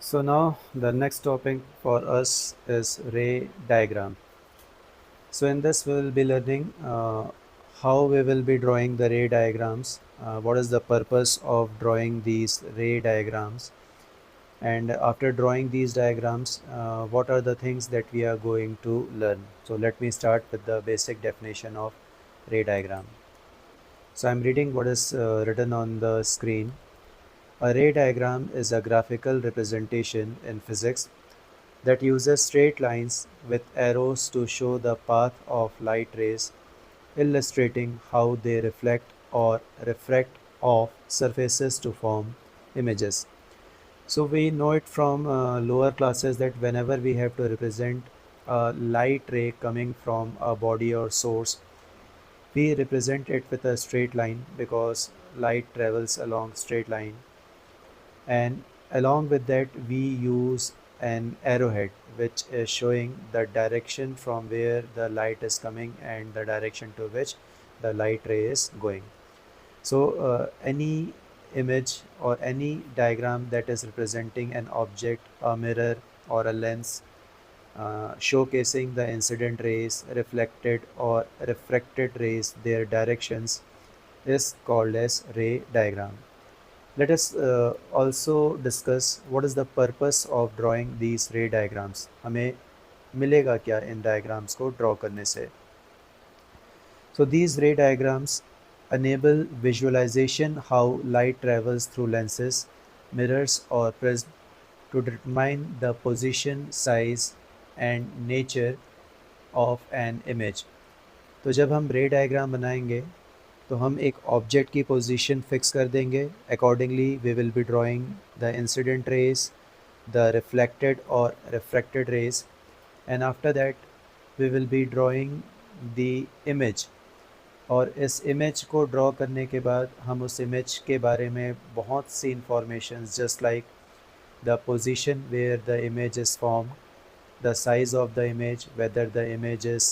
So now the next topic for us is ray diagram. So in this we will be learning how we will be drawing the ray diagrams, what is the purpose of drawing these ray diagrams, and after drawing these diagrams, what are the things that we are going to learn. So let me start with the basic definition of ray diagram. So I'm reading what is written on the screen. A ray diagram is a graphical representation in physics that uses straight lines with arrows to show the path of light rays, illustrating how they reflect or refract off surfaces to form images. So we know it from lower classes that whenever we have to represent a light ray coming from a body or source, we represent it with a straight line because light travels along straight line, and along with that we use an arrowhead which is showing the direction from where the light is coming and the direction to which the light ray is going. So any image or any diagram that is representing an object, a mirror or a lens, showcasing the incident rays, reflected or refracted rays, their directions, is called as ray diagram. Let us also discuss what is the purpose of drawing these ray diagrams. हमें मिलेगा क्या इन diagrams को draw करने से? So these ray diagrams enable visualization how light travels through lenses, mirrors or prism to determine the position, size and nature of an image. तो जब हम ray diagram बनाएंगे तो हम एक ऑब्जेक्ट की पोजीशन फिक्स कर देंगे. Accordingly we will be drawing the incident rays, the reflected और refracted rays, and after that we will be drawing the image. और इस इमेज को ड्रॉ करने के बाद हम उस इमेज के बारे में बहुत सी informations just like the position where the image is form, the size of the image, whether the image is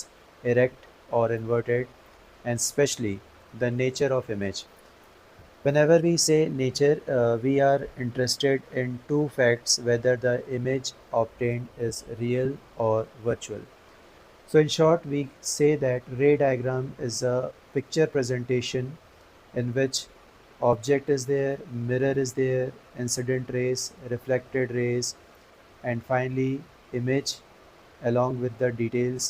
erect or inverted, and especially the nature of image. Whenever we say nature, we are interested in two facts: whether the image obtained is real or virtual. So in short, we say that ray diagram is a picture presentation in which object is there, mirror is there, incident rays, reflected rays, and finally image along with the details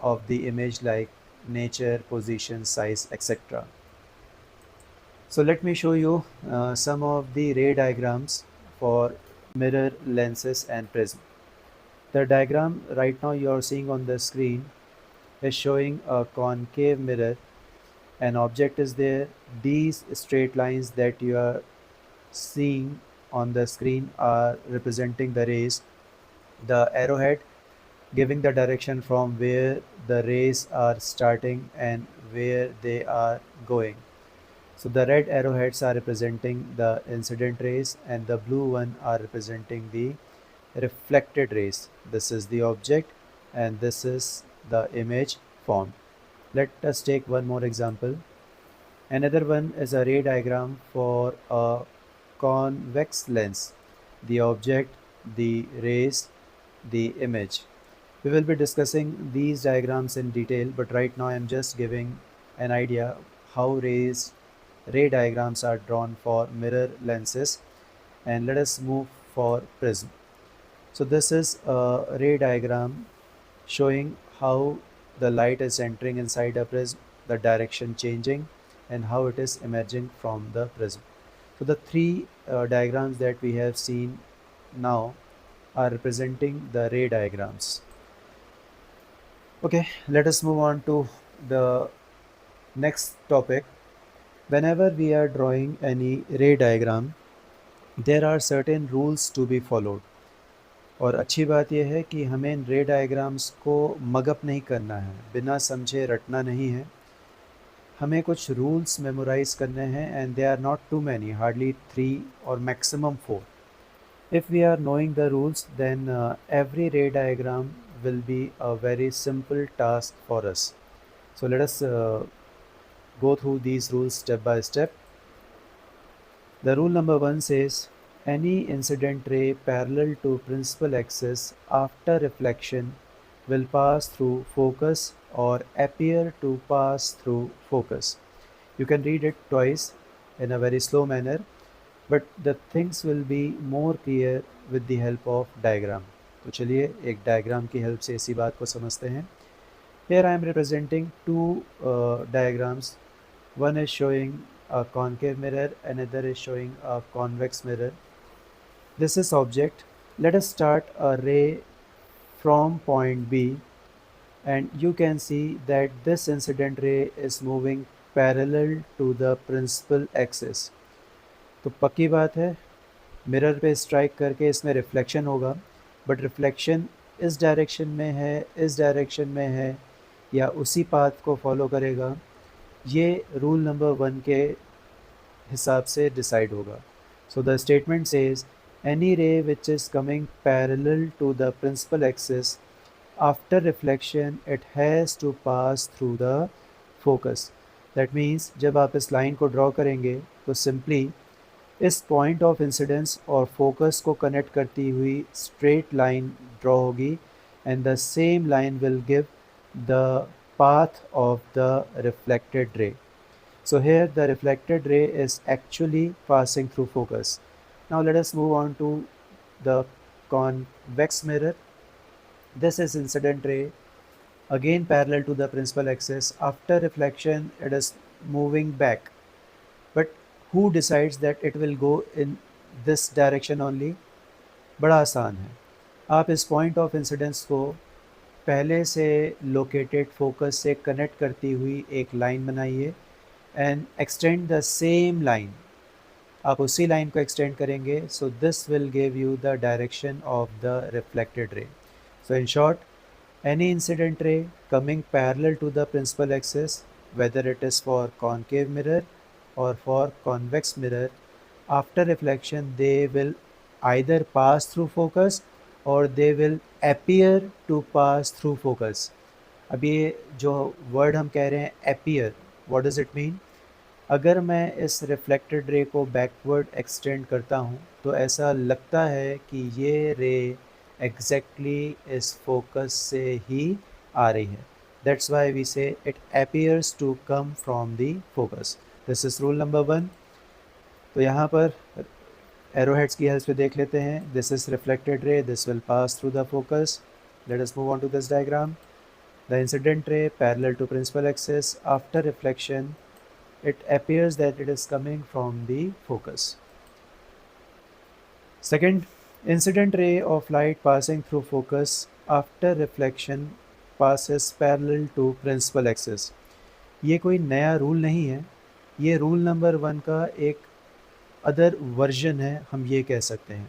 of the image like nature, position, size, etc. So let me show you some of the ray diagrams for mirror, lenses and prism. The diagram right now you are seeing on the screen is showing a concave mirror. An object is there. These straight lines that you are seeing on the screen are representing the rays. The arrowhead giving the direction from where the rays are starting and where they are going. So the red arrowheads are representing the incident rays and the blue one are representing the reflected rays. This is the object and this is the image formed. Let us take one more example. Another one is a ray diagram for a convex lens. The object, the rays, the image. We will be discussing these diagrams in detail, but right now I am just giving an idea how ray diagrams are drawn for mirror lenses, and let us move for prism. So this is a ray diagram showing how the light is entering inside a prism, the direction changing and how it is emerging from the prism. So the three diagrams that we have seen now are representing the ray diagrams. Okay, let us move on to the next topic. Whenever we are drawing any ray diagram, there are certain rules to be followed. और अच्छी बात यह है कि हमें इन रे diagrams को mug up नहीं करना है, बिना समझे रटना नहीं है. हमें कुछ रूल्स मेमोराइज करने हैं and they are not too many, hardly 3 और maximum 4. If we are knowing the rules, then every ray diagram will be a very simple task for us. So let us go through these rules step by step. The rule number 1 says any incident ray parallel to principal axis after reflection will pass through focus or appear to pass through focus. You can read it twice in a very slow manner, but the things will be more clear with the help of diagram. तो चलिए एक diagram की help से इसी बात को समझते हैं. Here I am representing two diagrams. One is showing a concave mirror, another is showing a convex mirror. This is object. Let us start a ray from point B, and you can see that this incident ray is moving parallel to the principal axis. तो पक्की बात है, mirror पे strike करके इसमें reflection होगा, but reflection इस direction में है, इस डायरेक्शन में है, या उसी पाथ को फॉलो करेगा, ये रूल नंबर 1 के हिसाब से डिसाइड होगा. So the statement says any ray which is coming parallel to the principal axis after reflection it has to pass through the focus. That means जब आप इस लाइन को ड्रॉ करेंगे तो सिंपली इस पॉइंट ऑफ इंसिडेंस और focus को connect करती हुई स्ट्रेट लाइन ड्रॉ होगी, and the same line will give the path of the reflected ray. So here the reflected ray is actually passing through focus. Now let us move on to the convex mirror. This is incident ray, again parallel to the principal axis. After reflection it is moving back, but who decides that it will go in this direction only? बड़ा आसान है, आप इस point of incidence को पहले से located focus से connect करती हुई एक लाइन बनाइए and extend the same line. आप उसी लाइन को एक्सटेंड करेंगे, so this will give you the direction of the reflected रे. सो in short, any incident ray coming parallel to the principal axis, whether it is for concave mirror or for convex mirror, after reflection they will either pass through focus or they will appear to pass through focus. अब ये जो word हम कह रहे हैं appear, what does it mean? अगर मैं इस रिफ्लेक्टेड रे को बैकवर्ड एक्सटेंड करता हूँ तो ऐसा लगता है कि ये रे एग्जैक्टली इस फोकस से ही आ रही है. That's why we say it appears to come from the focus. This is rule number 1. तो यहाँ पर एरो हेड्स की हेल्प से देख लेते हैं. This is reflected ray, this will pass through the focus. Let us move on to this diagram. The incident ray parallel to principal axis, after reflection it appears that it is coming from the focus. Second, incident ray of light passing through focus after reflection passes parallel to principal axis. ये कोई नया rule नहीं है, ये rule number 1 का एक other version है, हम ये कह सकते हैं.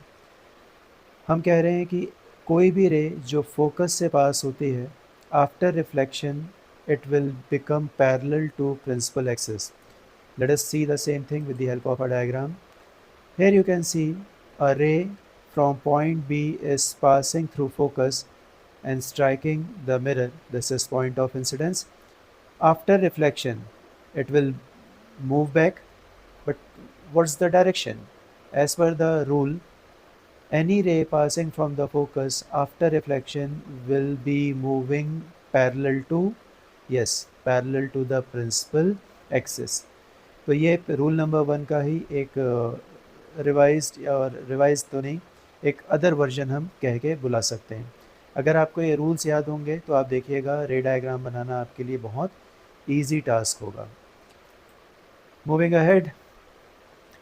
हम कह रहे हैं कि कोई भी रे जो फोकस से पास होती है, after reflection it will become parallel to principal axis. Let us see the same thing with the help of a diagram. Here you can see a ray from point B is passing through focus and striking the mirror. This is point of incidence. After reflection, it will move back, but what's the direction? As per the rule, any ray passing from the focus after reflection will be moving parallel to, yes, parallel to the principal axis. तो ये rule number 1 का ही एक revised और revise तो नहीं, एक other version हम कह के बुला सकते हैं. अगर आपको ये रूल्स याद होंगे तो आप देखिएगा रे डायग्राम बनाना आपके लिए बहुत ईजी टास्क होगा. Moving ahead,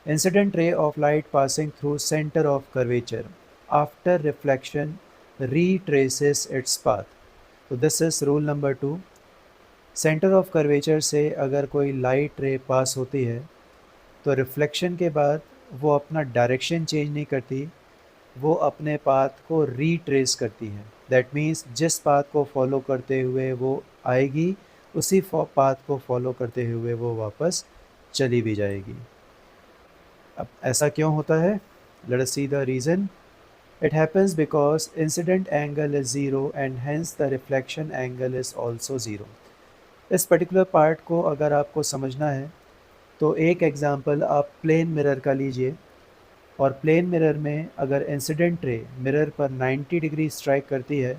incident ray of light passing through centre of curvature after reflection retraces its path. तो this is rule number 2. Centre of curvature से अगर कोई लाइट रे पास होती है तो रिफ्लेक्शन के बाद वो अपना डायरेक्शन चेंज नहीं करती, वो अपने पाथ को रीट्रेस करती है. दैट मीन्स जिस पाथ को फॉलो करते हुए वो आएगी, उसी पाथ को फॉलो करते हुए वो वापस चली भी जाएगी. अब ऐसा क्यों होता है? Late us see the reason. It happens because incident angle is 0 and hence the reflection angle is also 0. इस पर्टिकुलर पार्ट को अगर आपको समझना है तो एक एग्ज़ाम्पल आप प्लेन मिरर का लीजिए. और प्लेन मिरर में अगर इंसिडेंट रे मिरर पर 90 डिग्री स्ट्राइक करती है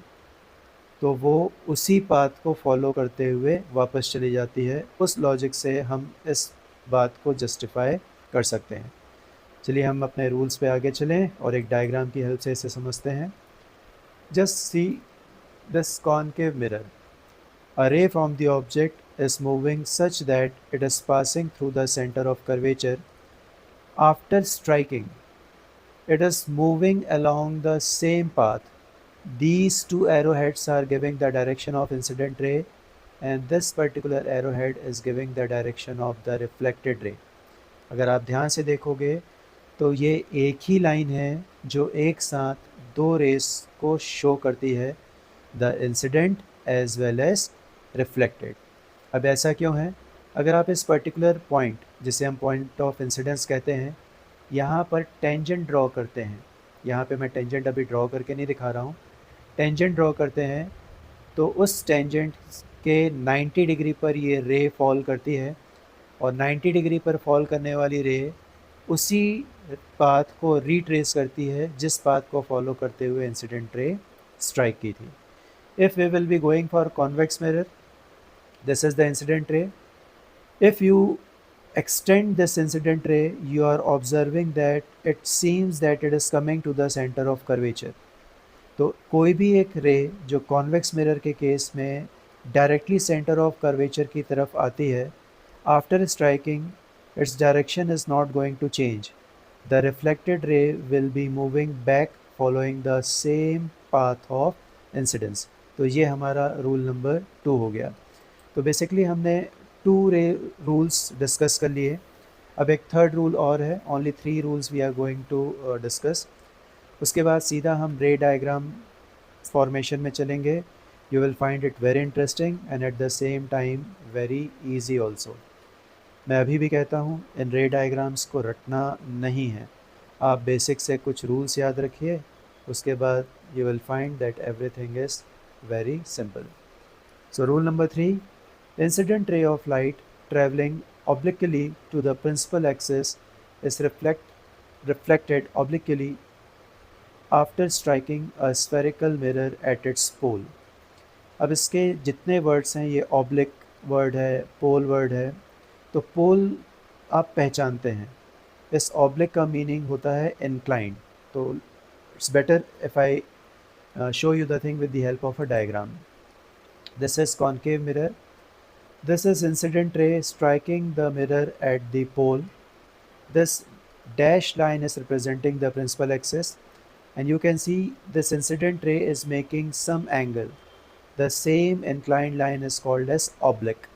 तो वो उसी पाथ को फॉलो करते हुए वापस चली जाती है। उस लॉजिक से हम इस बात को जस्टिफाई कर सकते हैं। चलिए हम अपने रूल्स पे आगे चलें और एक डायग्राम की हेल्प से इसे समझते हैं। Just see this concave mirror. A ray from the object is moving such that it is passing through the center of curvature. After striking, it is moving along the same path. These two arrowheads are giving the direction of incident ray, and this particular arrowhead is giving the direction of the reflected ray. अगर आप ध्यान से देखोगे तो ये एक ही line है जो एक साथ दो रेस को शो करती है, the incident as well as reflected. अब ऐसा क्यों है? अगर आप इस पर्टिकुलर पॉइंट, जिसे हम पॉइंट ऑफ इंसिडेंस कहते हैं, यहाँ पर टेंजेंट ड्रॉ करते हैं, यहाँ पे मैं टेंजेंट अभी ड्रॉ करके नहीं दिखा रहा हूँ, टेंजेंट ड्रॉ करते हैं तो उस टेंजेंट के 90 डिग्री पर ये रे फॉल करती है और 90 डिग्री पर फॉल करने वाली रे उसी पाथ को रिट्रेस करती है जिस पाथ को फॉलो करते हुए इंसिडेंट रे स्ट्राइक की थी। If we will be going for convex mirror, this is the incident ray. If you extend this incident ray, you are observing that it seems that it is coming to the center of curvature. तो कोई भी एक ray जो convex mirror के case में directly centre of curvature की तरफ आती है, after striking its direction is not going to change, the reflected ray will be moving back following the same path of incidence. तो ये हमारा रूल नंबर 2 हो गया। तो बेसिकली हमने 2 रे रूल्स डिस्कस कर लिए। अब एक थर्ड रूल और है, only 3 rules we are going to discuss. उसके बाद सीधा हम रे डायग्राम फॉर्मेशन में चलेंगे। You will find it very interesting and at the same time very easy also. मैं अभी भी कहता हूँ, इन रे डायग्राम्स को रटना नहीं है, आप बेसिक से कुछ रूल्स याद रखिए, उसके बाद you will find that everything is very simple. So rule number 3, incident ray of light traveling obliquely to the principal axis is reflected obliquely after striking a spherical mirror at its pole. अब इसके जितने words हैं, ये oblique word है, पोल word है। तो पोल आप पहचानते हैं, इस ऑब्लिक का मीनिंग होता है इंक्लाइंड। तो it's better if I show you the thing with the help of a diagram. This is concave mirror. This is incident ray striking the mirror at the pole. This dashed line is representing the principal axis, and you can see this incident ray is making some angle. The same inclined line is called as oblique.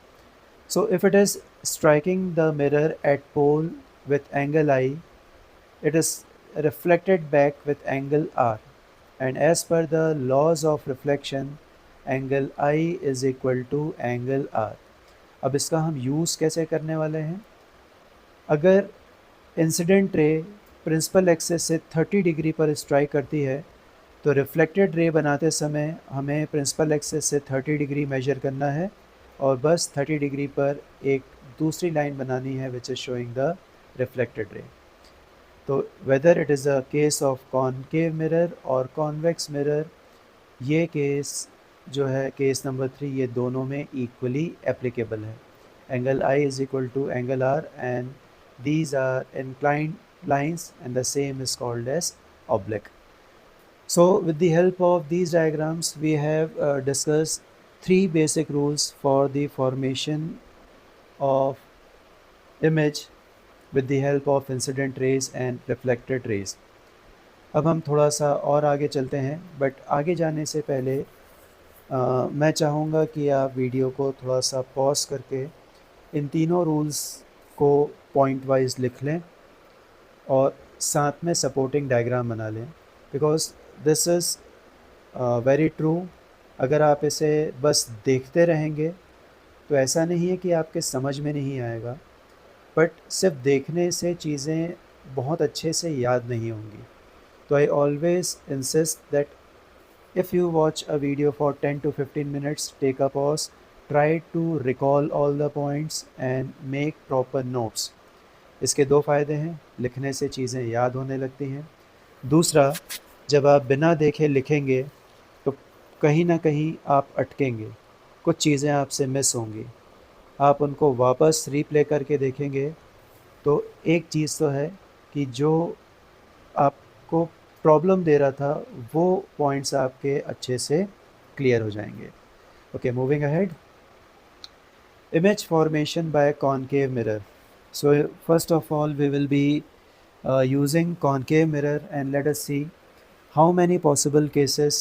So if it is striking the mirror at pole with angle I, it is reflected back with angle R. And as per the laws of reflection, angle I is equal to angle R। अब इसका हम use कैसे करने वाले हैं? अगर incident ray principal axis से 30 degree पर स्ट्राइक करती है तो रिफ्लेक्टेड रे बनाते समय हमें प्रिंसिपल एक्सिस से 30 डिग्री मेजर करना है और बस 30 डिग्री पर एक दूसरी लाइन बनानी है which is showing the reflected ray. तो whether it is a case of concave mirror और कॉन्वेक्स मिरर, ये केस जो है केस नंबर 3, ये दोनों में इक्वली एप्लीकेबल है। Angle I is equal to angle R and these are inclined lines and the same is called as oblique. So with the help of these diagrams we have discussed 3 basic rules for the formation of image with the help of incident rays and reflected rays. अब हम थोड़ा सा और आगे चलते हैं, but आगे जाने से पहले मैं चाहूँगा कि आप वीडियो को थोड़ा सा पॉज करके इन तीनों रूल्स को पॉइंट वाइज लिख लें और साथ में सपोर्टिंग डायग्राम बना लें, because this is very true. अगर आप इसे बस देखते रहेंगे तो ऐसा नहीं है कि आपके समझ में नहीं आएगा, बट सिर्फ देखने से चीज़ें बहुत अच्छे से याद नहीं होंगी। तो I always insist that if you watch a video for 10 to 15 minutes, take a pause, try to recall all the points and make proper notes. इसके दो फ़ायदे हैं, लिखने से चीज़ें याद होने लगती हैं। दूसरा, जब आप बिना देखे लिखेंगे तो कहीं न कहीं आप अटकेंगे, कुछ चीज़ें आपसे मिस होंगी। आप उनको वापस रीप्ले करके देखेंगे तो एक चीज़ तो है कि जो आपको प्रॉब्लम दे रहा था, वो पॉइंट्स आपके अच्छे से क्लियर हो जाएँगे। Okay, moving ahead. Image formation by concave mirror. So first of all, we will be using concave mirror, and let us see how many possible cases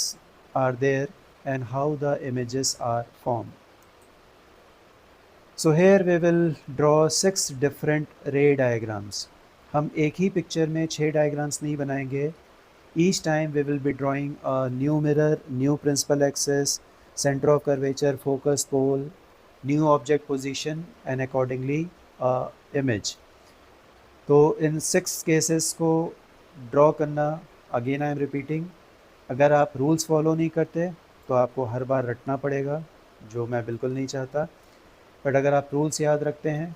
are there and how the images are formed. So here we will draw 6 different ray diagrams. हम एक ही picture में 6 diagrams नहीं बनाएंगे. Each time we will be drawing a new mirror, new principal axis, center of curvature, focus pole, new object position and accordingly image. तो इन 6 cases को draw करना, again I am repeating, अगर आप rules follow नहीं करते तो आपको हर बार रटना पड़ेगा, जो मैं बिल्कुल नहीं चाहता। बट अगर आप रूल्स याद रखते हैं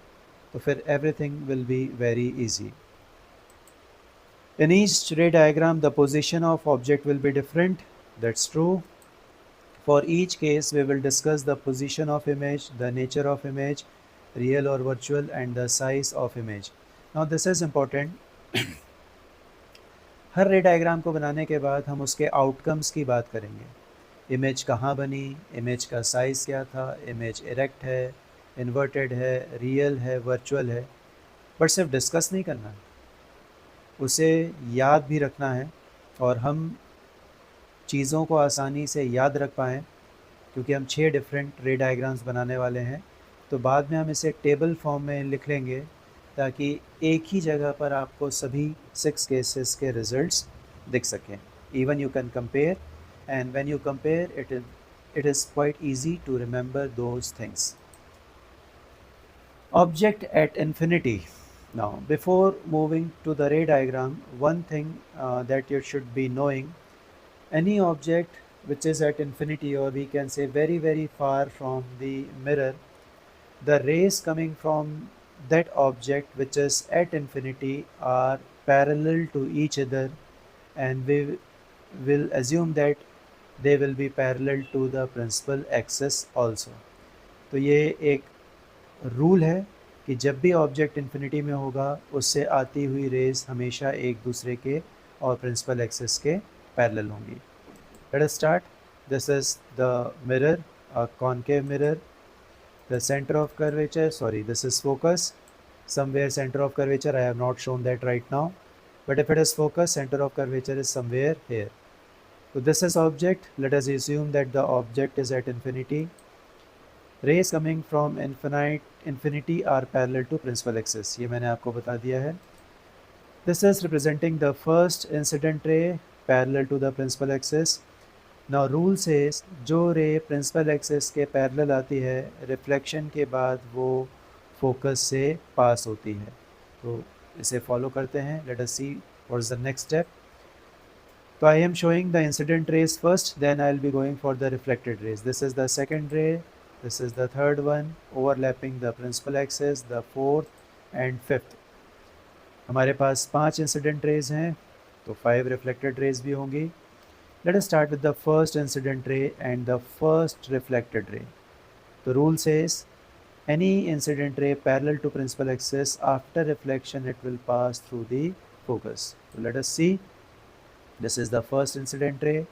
तो फिर everything will be very easy. In each ray diagram, the position of object will be different. That's true. For each case, we will discuss the position of image, the nature of image, real or virtual, and the size of image. Now, this is important. हर रे diagram को बनाने के बाद हम उसके outcomes की बात करेंगे। इमेज कहाँ बनी, इमेज का साइज़ क्या था, इमेज इरेक्ट है, इन्वर्टेड है, रियल है, वर्चुअल है, बट सिर्फ डिस्कस नहीं करना है, उसे याद भी रखना है। और हम चीज़ों को आसानी से याद रख पाएँ, क्योंकि हम 6 डिफरेंट रे डायग्राम्स बनाने वाले हैं, तो बाद में हम इसे टेबल फॉर्म में लिख लेंगे ताकि एक ही जगह पर आपको सभी 6 केसेस के रिजल्ट्स दिख सकें। Even you can compare, and when you compare it is quite easy to remember those things. Object at infinity. Now, before moving to the ray diagram, one thing that you should be knowing, any object which is at infinity, or we can say very very far from the mirror, the rays coming from that object which is at infinity are parallel to each other, and we will assume that they will be parallel to the principal axis also. तो ये एक rule है कि जब भी object infinity में होगा, उससे आती हुई रेज हमेशा एक दूसरे के और प्रिंसिपल एक्सिस के पैरेलल होंगी। Let us start. This is the mirror, a concave mirror. The center of curvature, sorry, this is focus. Somewhere center of curvature, I have not shown that right now. But if it is focus, center of curvature is somewhere here. So this is object. Let us assume that the object is at infinity. Rays coming from infinity are parallel to principal axis. ये मैंने आपको बता दिया है. This is representing the first incident ray parallel to the principal axis. Now rule says जो रे principal axis के parallel आती है, रिफ्लेक्शन के बाद वो फोकस से पास होती है। तो इसे फॉलो करते हैं। Let us see what is the next step. तो I am showing the incident rays first, then I will be going for the reflected rays. This is the second ray, this is the third one overlapping the principal axis, the fourth and fifth. हमारे पास 5 incident raise हैं, तो 5 reflected raise भी होंगी। Let us start with the first incident ray and the first reflected ray. The rule says any incident ray parallel to principal axis, after reflection it will pass through the focus. So let us see. This is the first incident ray.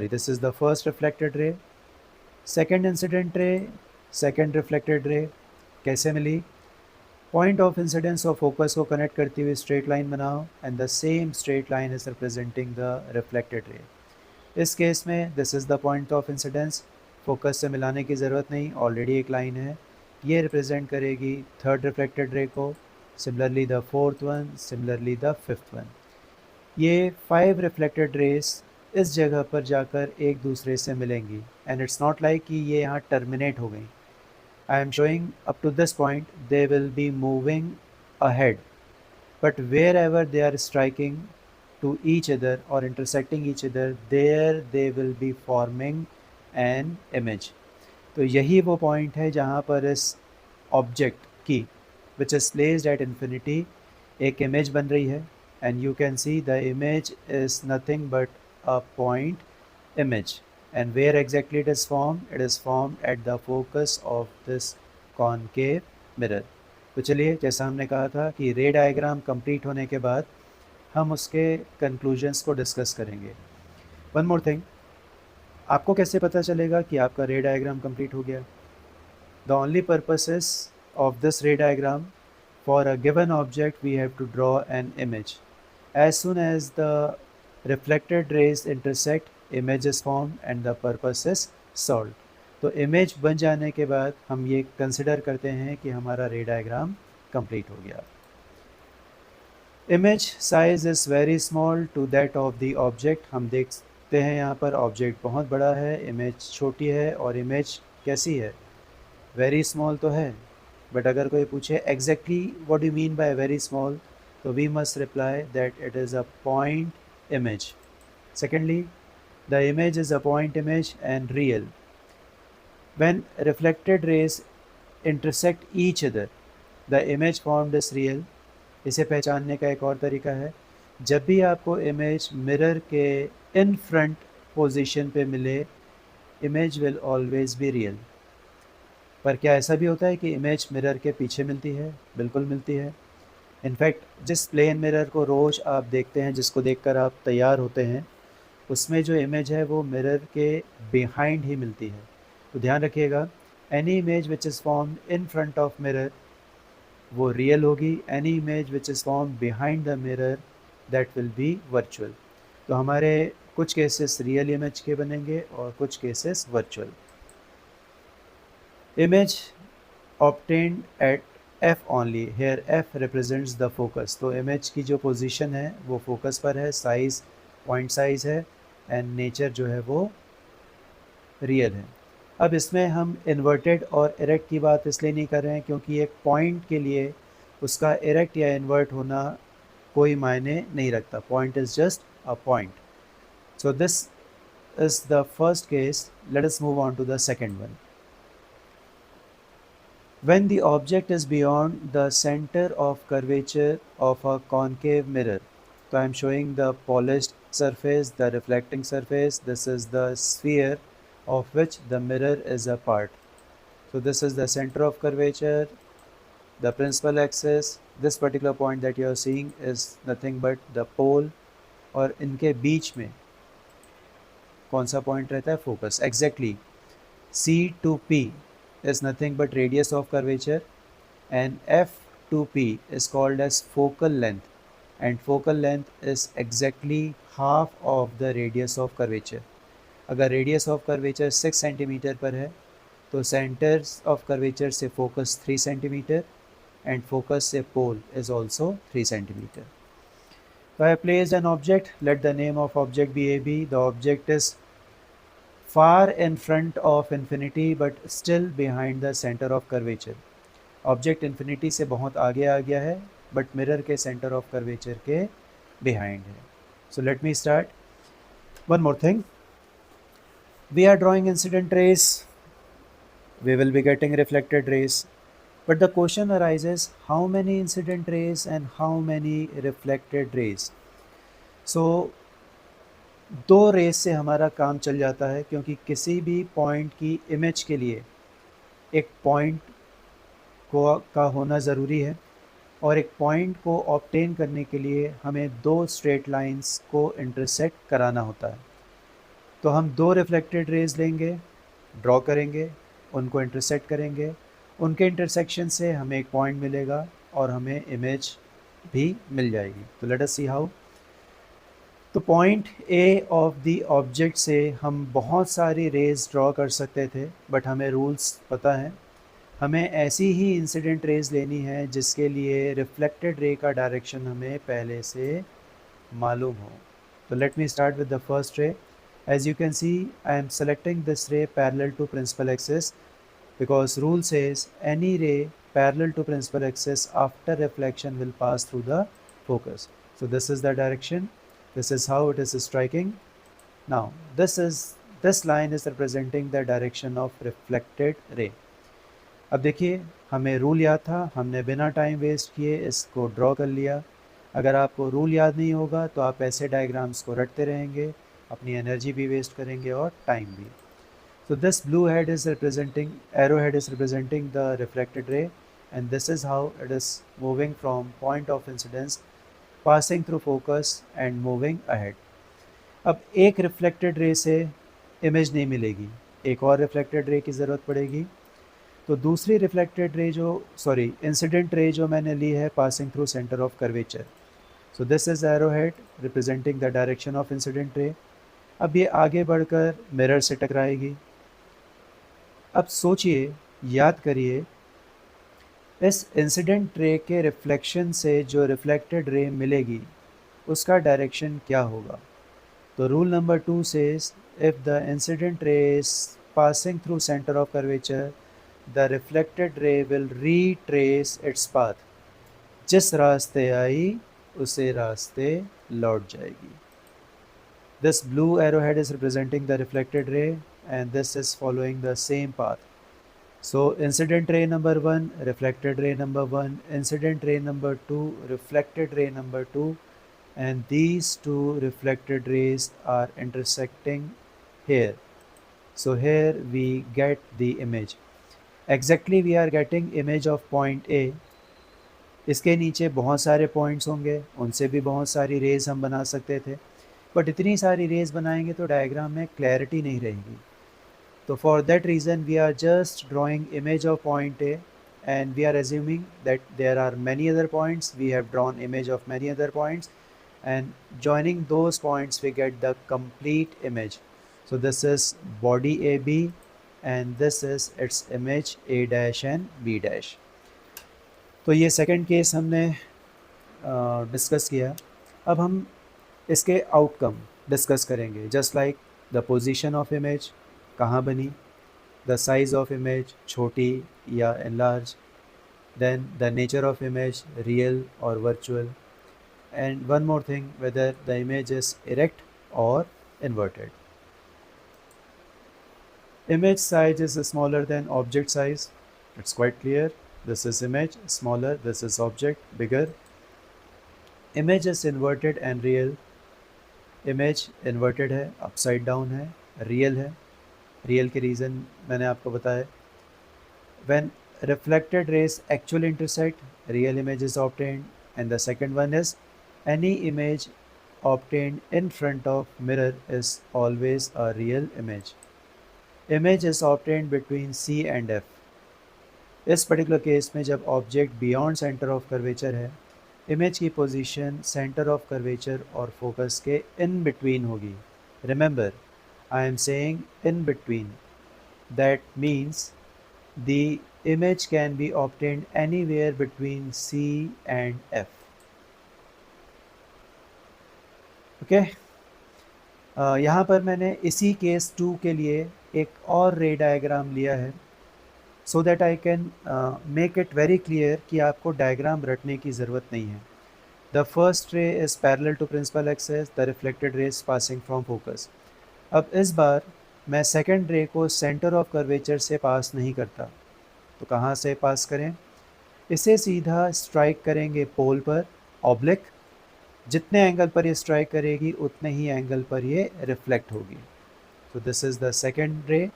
This is the first reflected ray. Second incident ray, second reflected ray. कैसे मिली? Point of incidence और focus को connect करती हुई straight line बनाओ, and the same straight line is representing the reflected रे। इस case में this is the point of incidence, focus से मिलाने की ज़रूरत नहीं, ऑलरेडी एक लाइन है। ये रिप्रेजेंट करेगी थर्ड रिफ्लेक्टेड रे को, similarly the fourth one, similarly the fifth one. ये 5 रिफ्लेक्टेड रेस इस जगह पर जाकर एक दूसरे से मिलेंगी, एंड इट्स नॉट लाइक कि ये यहाँ टर्मिनेट हो गई। I am showing up to this point they will be moving ahead, but wherever they are striking to each other or intersecting each other, there they will be forming an image. तो यही वो point है जहाँ पर इस object की which is placed at infinity, एक image बन रही है, and you can see the image is nothing but a point image. And where exactly it is formed? It is formed at the focus of this concave mirror. तो चलिए, जैसा हमने कहा था कि रे डायग्राम कंप्लीट होने के बाद हम उसके कंक्लूजन्स को डिस्कस करेंगे. वन मोर थिंग, आपको कैसे पता चलेगा कि आपका रे डायग्राम कंप्लीट हो गया? The only purposes of this ray diagram, for a given object we have to draw an image. As soon as the reflected rays intersect, image is formed and the purpose is solved. तो image बन जाने के बाद हम ये consider करते हैं कि हमारा ray diagram complete हो गया. Image size is very small to that of the object. हम देखते हैं यहाँ पर object बहुत बड़ा है, image छोटी है, और image कैसी है? Very small तो है, बट अगर कोई पूछे exactly what do mean by very small, तो we must reply that it is a point image. Secondly, the image is a point image and real. When reflected rays intersect each other, the image formed is real. इसे पहचानने का एक और तरीका है, जब भी आपको इमेज मिरर के इन फ्रंट पोजिशन पे मिले, image will always be real. पर क्या ऐसा भी होता है कि इमेज मिरर के पीछे मिलती है? बिल्कुल मिलती है. इनफैक्ट जिस प्लेन मिरर को रोज़ आप देखते हैं, जिसको देखकर आप तैयार होते हैं, उसमें जो इमेज है वो मिरर के बिहाइंड ही मिलती है. तो ध्यान रखिएगा, any image which is formed in front of mirror वो रियल होगी. Any image which is formed behind the mirror that will be virtual. तो हमारे कुछ केसेस रियल इमेज के बनेंगे और कुछ cases virtual. Image obtained at F only. Here F represents the focus. तो image की जो position है वो focus पर है, size point size है, and nature जो है वो real है. अब इसमें हम inverted और erect की बात इसलिए नहीं कर रहे हैं क्योंकि एक point के लिए उसका erect या invert होना कोई मायने नहीं रखता. Point is just a point. So this is the first case. Let us move on to the second one. When the object is beyond the center of curvature of a concave mirror, so I am showing the polished surface, the reflecting surface. This is the sphere of which the mirror is a part. So this is the center of curvature, the principal axis. This particular point that you are seeing is nothing but the pole, और इनके बीच में कौन सा point रहता है? Focus. Exactly C to P is nothing but radius of curvature, and F to P is called as focal length, and focal length is exactly half of the radius of curvature. अगर radius of curvature 6 centimetre पर है तो centers of curvature से focus 3 centimetre and focus से pole is also 3 centimetre. So I have placed an object. Let the name of object be AB. The object is far in front of infinity but still behind the center of curvature. Object infinity से बहुत आगे आ गया है but mirror के centre of curvature के behind है. So let me start. One more thing, we are drawing incident rays, we will be getting reflected rays, but the question arises how many incident rays and how many reflected rays. So दो rays से हमारा काम चल जाता है क्योंकि किसी भी पॉइंट की इमेज के लिए एक पॉइंट का होना ज़रूरी है, और एक पॉइंट को ऑब्टेन करने के लिए हमें दो स्ट्रेट लाइंस को इंटरसेक्ट कराना होता है. तो हम दो रिफ्लेक्टेड रेज लेंगे, ड्रॉ करेंगे, उनको इंटरसेक्ट करेंगे, उनके इंटरसेक्शन से हमें एक पॉइंट मिलेगा और हमें इमेज भी मिल जाएगी. तो लेट अस सी हाउ. तो point A of the object से हम बहुत सारी रेज ड्रॉ कर सकते थे, बट हमें रूल्स पता हैं. हमें ऐसी ही इंसिडेंट रेज लेनी है जिसके लिए रिफ्लेक्टेड रे का डायरेक्शन हमें पहले से मालूम हो. तो let me start with the first ray. As you can see, I am selecting this ray parallel to principal axis because rule says any ray parallel to principal axis after reflection will pass through the focus. So this is the direction, this is how it is striking. Now this line is representing the direction of reflected ray. अब देखिए, हमें rule याद था, हमने बिना time waste किए इसको draw कर लिया। अगर आपको रूल याद नहीं होगा तो आप ऐसे डायग्राम्स को रटते रहेंगे, अपनी एनर्जी भी वेस्ट करेंगे और टाइम भी। So this blue head is representing, arrowhead is representing the reflected ray, and this is how it is moving from point of incidence, passing through focus and moving ahead. अब एक reflected ray से image नहीं मिलेगी, एक और reflected ray की ज़रूरत पड़ेगी। तो दूसरी रिफ्लेक्टेड रे जो सॉरी इंसिडेंट रे जो मैंने ली है passing through centre of curvature, so this is arrowhead representing the direction of incident ray. अब ये आगे बढ़कर मिरर से टकराएगी। अब सोचिए, याद करिए, इस इंसिडेंट रे के रिफ्लेक्शन से जो रिफ्लेक्टेड रे मिलेगी उसका डायरेक्शन क्या होगा। तो rule number 2 says if the incident रे is passing through centre of curvature, the reflected ray will retrace its path. जिस रास्ते आई उसे रास्ते लौट जाएगी। This blue arrowhead is representing the reflected ray and this is following the same path. So incident ray number 1, reflected ray number 1, incident ray number 2, reflected ray number 2, and these two reflected rays are intersecting here. So here we get the image. Exactly we are getting image of point A. इसके नीचे बहुत सारे points होंगे, उनसे भी बहुत सारी raise हम बना सकते थे, बट इतनी सारी रेज बनाएंगे तो डायग्राम में क्लैरिटी नहीं रहेगी। So for that reason we are just drawing image of point A and we are assuming that there are many other points. We have drawn image of many other points and joining those points we get the complete image. So this is body AB and this is its image A dash and B dash. तो ये second case हमने discuss किया। अब हम इसके outcome discuss करेंगे, just like the position of image, कहाँ बनी, द साइज ऑफ इमेज, छोटी या enlarge, then the nature of image, real और virtual, and one more thing, whether the image is erect और inverted. Image size is smaller than object size. It's quite clear. This is image, smaller. This is object, bigger. Image is inverted and real. Image inverted है, upside down है, real है। Real के reason मैंने आपको बताया। When reflected rays actually intersect, real image is obtained. And the second one is any image obtained in front of mirror is always a real image. Image is obtained between C and F. इस particular case में जब object beyond centre of curvature है, image की position centre of curvature और focus के in between होगी। Remember, I am saying in between. That means the image can be obtained anywhere between C and F. Okay, यहाँ पर मैंने इसी case 2 के लिए एक और रे डायग्राम लिया है, so that I can make it very clear कि आपको डायग्राम रटने की ज़रूरत नहीं है। The first ray is parallel to principal axis, the reflected ray is passing from focus. अब इस बार मैं सेकेंड रे को सेंटर ऑफ कर्वेचर से पास नहीं करता, तो कहाँ से पास करें? इसे सीधा स्ट्राइक करेंगे पोल पर, ऑब्लिक। जितने एंगल पर ये स्ट्राइक करेगी उतने ही एंगल पर ये रिफ्लेक्ट होगी। तो दिस इज़ द सेकेंड रे,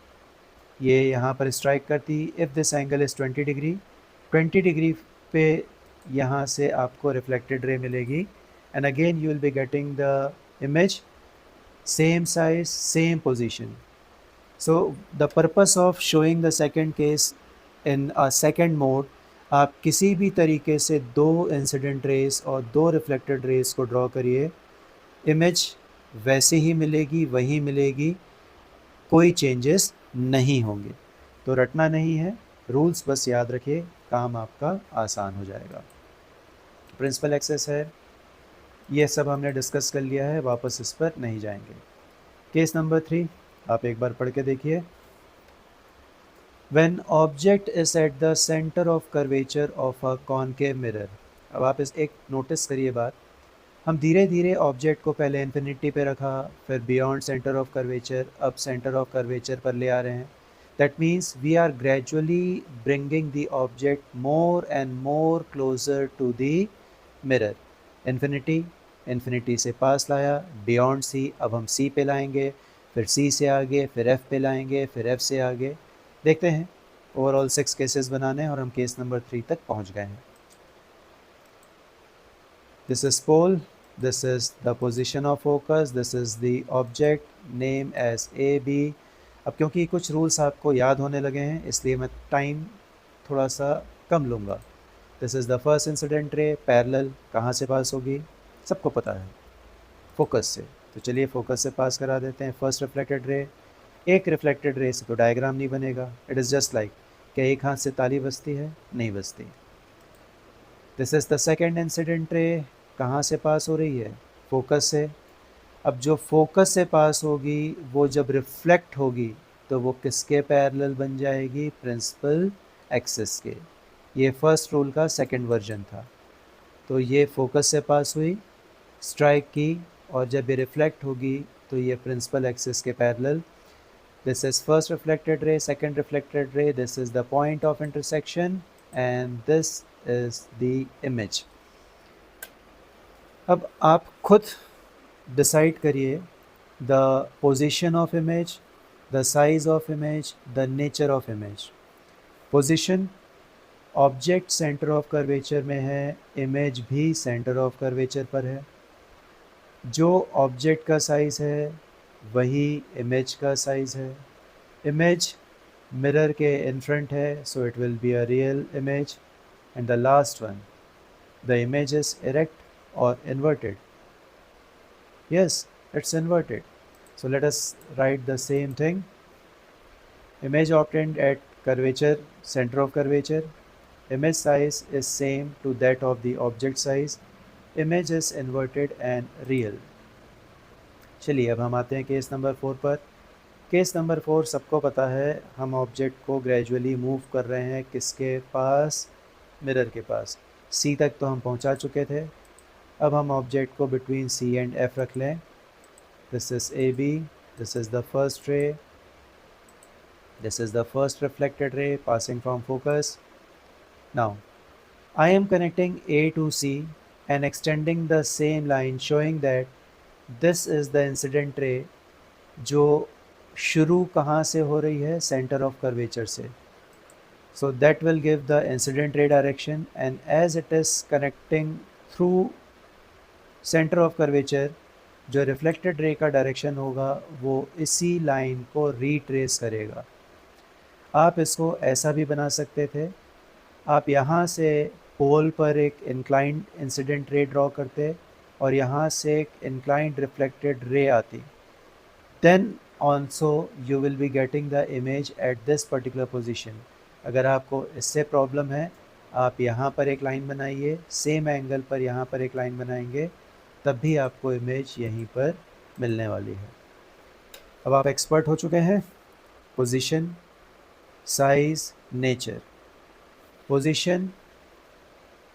ये यहाँ पर स्ट्राइक करती। If this angle is 20 degree, 20 degree पे यहाँ से आपको रिफ्लेक्टेड रे मिलेगी, and again you will be getting the image same size, same position. So the purpose of showing the second case in a second mode, आप किसी भी तरीके से दो इंसिडेंट रेस और दो रिफ्लेक्टेड रेस को ड्रॉ करिए, इमेज वैसे ही मिलेगी, वही मिलेगी, कोई चेंजेस नहीं होंगे। तो रटना नहीं है, रूल्स बस याद रखिए, काम आपका आसान हो जाएगा। प्रिंसिपल एक्सेस है, ये सब हमने डिस्कस कर लिया है, वापस इस पर नहीं जाएंगे। केस नंबर 3 आप एक बार पढ़ के देखिए। When object is at the center of curvature of a concave mirror, अब आप इस एक नोटिस करिए बात, हम धीरे धीरे ऑब्जेक्ट को पहले इन्फिनिटी पे रखा, फिर बियॉन्ड सेंटर ऑफ कर्वेचर, अब सेंटर ऑफ कर्वेचर पर ले आ रहे हैं। That means we are gradually bringing the object more and more closer to the mirror. Infinity, infinity से पास लाया, बियॉन्ड सी, अब हम सी पे लाएंगे, फिर सी से आगे, फिर एफ पे लाएंगे, फिर एफ से आगे. देखते हैं, ओवरऑल 6 केसेस बनाने हैं और हम केस नंबर 3 तक पहुंच गए हैं. This is pole, this is the position of focus, this is the object name as A, B. अब क्योंकि कुछ रूल्स आपको याद होने लगे हैं इसलिए मैं टाइम थोड़ा सा कम लूँगा. This is the first incident ray, parallel कहाँ से पास होगी सबको पता है, फोकस से. तो चलिए फोकस से पास करा देते हैं. फर्स्ट रिफ्लेक्टेड रे, एक रिफ्लेक्टेड रे से तो डायग्राम नहीं बनेगा. इट इज़ जस्ट लाइक क्या एक हाथ से ताली बजती है, नहीं बजती. This is the second incident ray, कहाँ से पास हो रही है, फोकस से. अब जो फोकस से पास होगी वो जब रिफ्लेक्ट होगी तो वो किसके पैरेलल बन जाएगी, प्रिंसिपल एक्सिस के. ये फर्स्ट रूल का सेकंड वर्जन था. तो ये फोकस से पास हुई, स्ट्राइक की, और जब ये रिफ्लेक्ट होगी तो ये प्रिंसिपल एक्सिस के parallel. This is first reflected रे, second reflected ray, this is the point of intersection and this is the image. अब आप खुद डिसाइड करिए the position of image, the size of image, the nature of image. Position, object centre of curvature में है, image भी centre of curvature पर है. जो ऑब्जेक्ट का साइज़ है वही इमेज का साइज़ है. इमेज मिरर के इन फ्रंट है, so it will be a real image. And the last one, the image is erect or inverted. Yes, it's inverted. So let us write the same thing. Image obtained at curvature, center of curvature. Image size is same to that of the object size. Image is inverted and real. चलिए अब हम आते हैं case number 4 पर. Case number 4 सबको पता है, हम ऑब्जेक्ट को ग्रेजुअली मूव कर रहे हैं किसके पास, मिरर के पास. सी तक तो हम पहुंचा चुके थे. अब हम ऑब्जेक्ट को बिटवीन सी एंड एफ रख लें. This is A B, this is the first ray, this is the first reflected ray passing from focus. Now I am connecting A to C and extending the same line showing that this is the incident ray जो शुरू कहाँ से हो रही है, centre of curvature से. So that will give the incident ray direction and as it is connecting through centre of curvature, जो reflected ray का डायरेक्शन होगा वो इसी लाइन को रीट्रेस करेगा. आप इसको ऐसा भी बना सकते थे, आप यहाँ से पोल पर एक इंक्लाइंड इंसिडेंट रे ड्रॉ करते और यहाँ से एक इंक्लाइंड रिफ्लेक्टेड रे आती. Then also you will be getting the image at this particular position. अगर आपको इससे प्रॉब्लम है, आप यहाँ पर एक लाइन बनाइए, सेम एंगल पर यहाँ पर एक लाइन बनाएंगे, तब भी आपको इमेज यहीं पर मिलने वाली है. अब आप एक्सपर्ट हो चुके हैं. Position, size, nature. Position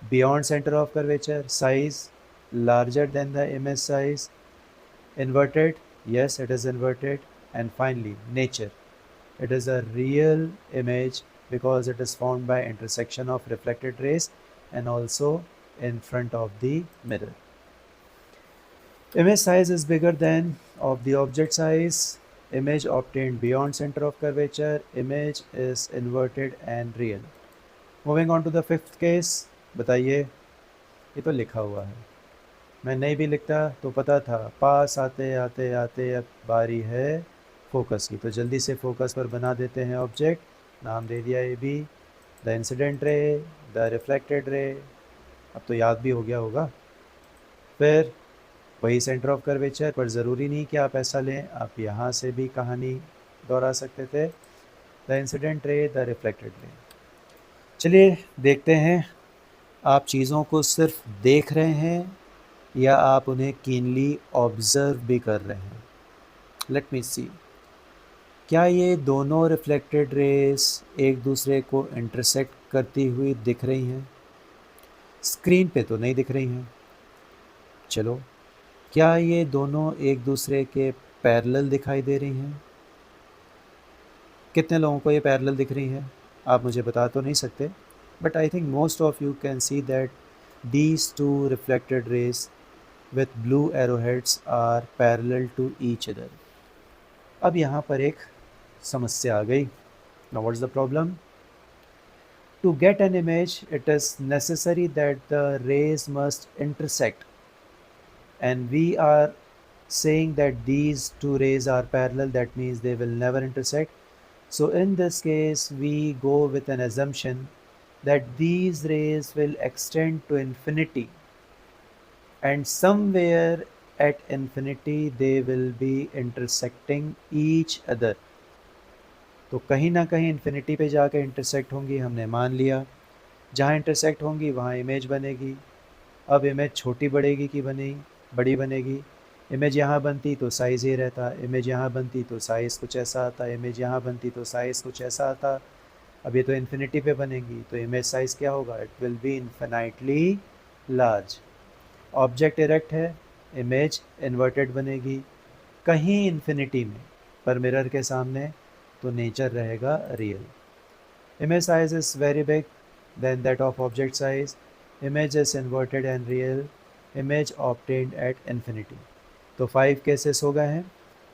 beyond centre of curvature, size larger than the image size. Inverted, yes it is inverted. And finally nature, it is a real image because it is formed by intersection of reflected rays and also in front of the mirror. Image size is bigger than of the object size. Image obtained beyond center of curvature. Image is inverted and real. Moving on to the fifth case. बताइए, ये तो लिखा हुआ है, मैं नहीं भी लिखता तो पता था. पास आते आते आते अब बारी है फोकस की, तो जल्दी से फोकस पर बना देते हैं ऑब्जेक्ट. नाम दे दिया A B, the incident ray, the reflected ray. अब तो याद भी हो गया होगा. फिर वही सेंटर ऑफ कर्वेचर, पर ज़रूरी नहीं कि आप ऐसा लें, आप यहाँ से भी कहानी दोहरा सकते थे. The incident ray, the reflected रे. चलिए देखते हैं, आप चीज़ों को सिर्फ देख रहे हैं या आप उन्हें कीनली ऑब्ज़र्व भी कर रहे हैं. लेट मी सी, क्या ये दोनों रिफ्लेक्टेड रेस एक दूसरे को इंटरसेक्ट करती हुई दिख रही हैं? स्क्रीन पे तो नहीं दिख रही हैं. चलो, क्या ये दोनों एक दूसरे के पैरेलल दिखाई दे रही हैं? कितने लोगों को ये पैरेलल दिख रही है आप मुझे बता तो नहीं सकते, but I think most of you can see that these two reflected rays with blue arrowheads are parallel to each other. अब यहाँ पर एक समस्या आ गई. Now what's the problem? To get an image, it is necessary that the rays must intersect, and we are saying that these two rays are parallel. That means they will never intersect. So in this case, we go with an assumption that these rays will extend to infinity, and somewhere at infinity they will be intersecting each other. तो कहीं ना कहीं infinity पे जाकर intersect होंगी, हमने मान लिया. जहाँ इंटरसेक्ट होंगी वहाँ इमेज बनेगी. अब इमेज छोटी बढ़ेगी कि बड़ी बनेगी. इमेज यहाँ बनती तो साइज़ ये रहता, इमेज यहाँ बनती तो साइज़ कुछ ऐसा आता, इमेज यहाँ बनती तो साइज़ कुछ ऐसा आता. अब ये तो इन्फिनिटी पे बनेगी तो इमेज साइज़ क्या होगा? It will be infinitely large. Object erect है, इमेज इन्वर्टेड बनेगी कहीं इन्फिनिटी में, पर मिरर के सामने तो नेचर रहेगा real. Image size is very big then that of object size. Image is inverted and real. Image obtained at infinity. तो 5 केसेस हो गए हैं.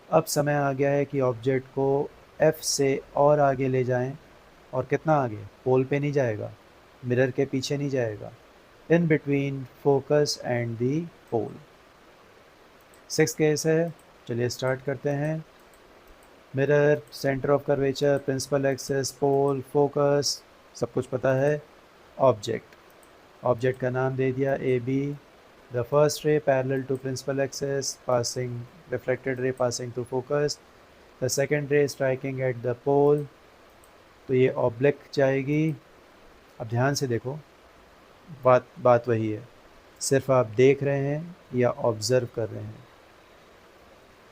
अब समय आ गया है कि ऑब्जेक्ट को F से और आगे ले जाएं. और कितना आगे? पोल पे नहीं जाएगा, मिरर के पीछे नहीं जाएगा, in between focus and the pole. 6 case है, चलिए स्टार्ट करते हैं. Mirror, centre of curvature, principal axis, pole, focus, सब कुछ पता है. ऑब्जेक्ट का नाम दे दिया A B. The first ray parallel to principal axis, passing reflected ray passing to focus. The second ray striking at the pole. तो ये ऑब्लिक जाएगी. अब ध्यान से देखो, बात वही है, सिर्फ आप देख रहे हैं या ऑब्जर्व कर रहे हैं.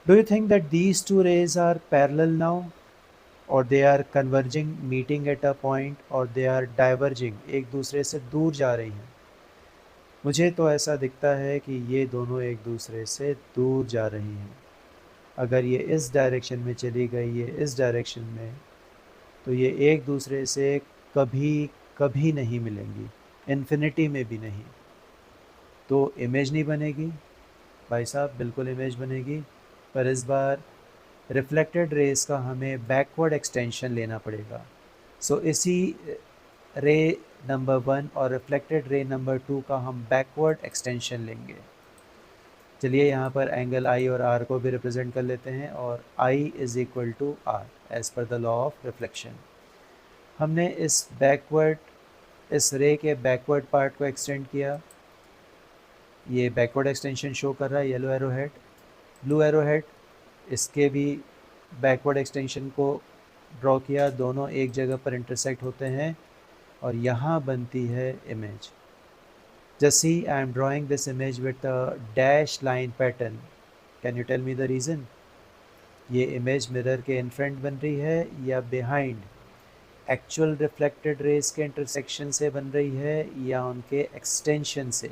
Do you think that these two rays are parallel now, और they are converging, meeting at a point, और दे आर डाइवर्जिंग, एक दूसरे से दूर जा रही हैं? मुझे तो ऐसा दिखता है कि ये दोनों एक दूसरे से दूर जा रही हैं. अगर ये इस डायरेक्शन में चली गई, ये इस डायरेक्शन में, तो ये एक दूसरे से कभी कभी नहीं मिलेंगी, इन्फिनिटी में भी नहीं. तो इमेज नहीं बनेगी भाई साहब, बिल्कुल इमेज बनेगी, पर इस बार रिफ्लेक्टेड रेस का हमें बैकवर्ड एक्सटेंशन लेना पड़ेगा. सो इसी रे नंबर 1 और रिफ्लेक्टेड रे नंबर 2 का हम बैकवर्ड एक्सटेंशन लेंगे. चलिए यहाँ पर एंगल आई और आर को भी रिप्रेजेंट कर लेते हैं, और I is equal to R as per the law of reflection. हमने इस रे के बैकवर्ड पार्ट को एक्सटेंड किया. ये बैकवर्ड एक्सटेंशन शो कर रहा है yellow arrow head. Blue arrow head, इसके भी बैकवर्ड एक्सटेंशन को ड्रॉ किया. दोनों एक जगह पर इंटरसेक्ट होते हैं और यहाँ बनती है image. Just see, I am drawing this image with a dash line pattern. Can you tell me the reason? ये इमेज मिरर के इन फ्रंट बन रही है या बिहाइंड? एक्चुअल रिफ्लेक्टेड रेज के इंटरसेक्शन से बन रही है या उनके एक्सटेंशन से?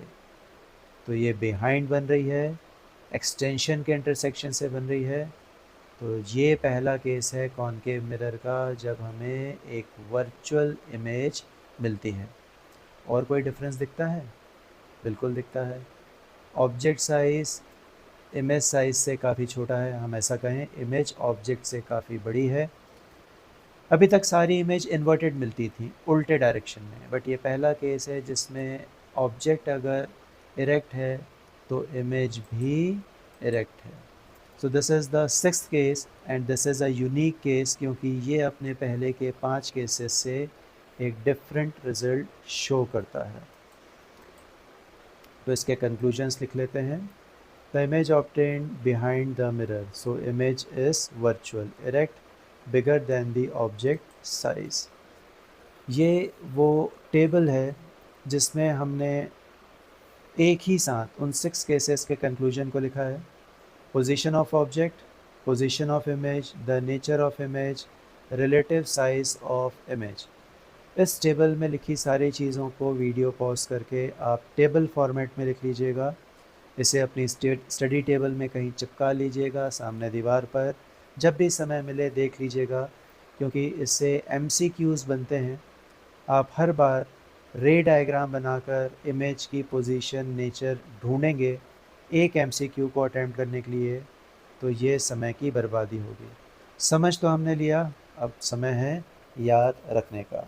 तो ये बिहाइंड बन रही है, एक्सटेंशन के इंटरसेक्शन से बन रही है. तो ये पहला केस है कॉनकेव मिरर का, जब हमें एक वर्चुअल इमेज मिलती है. और कोई डिफरेंस दिखता है? बिल्कुल दिखता है. ऑब्जेक्ट साइज़ इमेज साइज़ से काफ़ी छोटा है, हम ऐसा कहें इमेज ऑब्जेक्ट से काफ़ी बड़ी है. अभी तक सारी इमेज इन्वर्टेड मिलती थी, उल्टे डायरेक्शन में, बट ये पहला केस है जिसमें ऑब्जेक्ट अगर इरेक्ट है तो इमेज भी इरेक्ट है. So this is the 6th case and this is a unique case, क्योंकि ये अपने पहले के 5 केसेस से एक डिफरेंट रिज़ल्ट शो करता है. तो इसके कंक्लूजन्स लिख लेते हैं. The image obtained behind the mirror, so image is virtual, erect, bigger than the object size. ये वो टेबल है जिसमें हमने एक ही साथ उन 6 केसेस के कंक्लूजन को लिखा है. Position of object, position of image, the nature of image, relative size of image. इस टेबल में लिखी सारी चीज़ों को वीडियो पॉज करके आप टेबल फॉर्मेट में लिख लीजिएगा. इसे अपनी स्टडी टेबल में कहीं चिपका लीजिएगा सामने दीवार पर. जब भी समय मिले देख लीजिएगा. क्योंकि इससे MCQs बनते हैं। आप हर बार रे डायग्राम बनाकर इमेज की पोजीशन नेचर ढूंढेंगे एक MCQ को अटेम्प्ट करने के लिए, तो ये समय की बर्बादी होगी। समझ तो हमने लिया, अब समय है याद रखने का।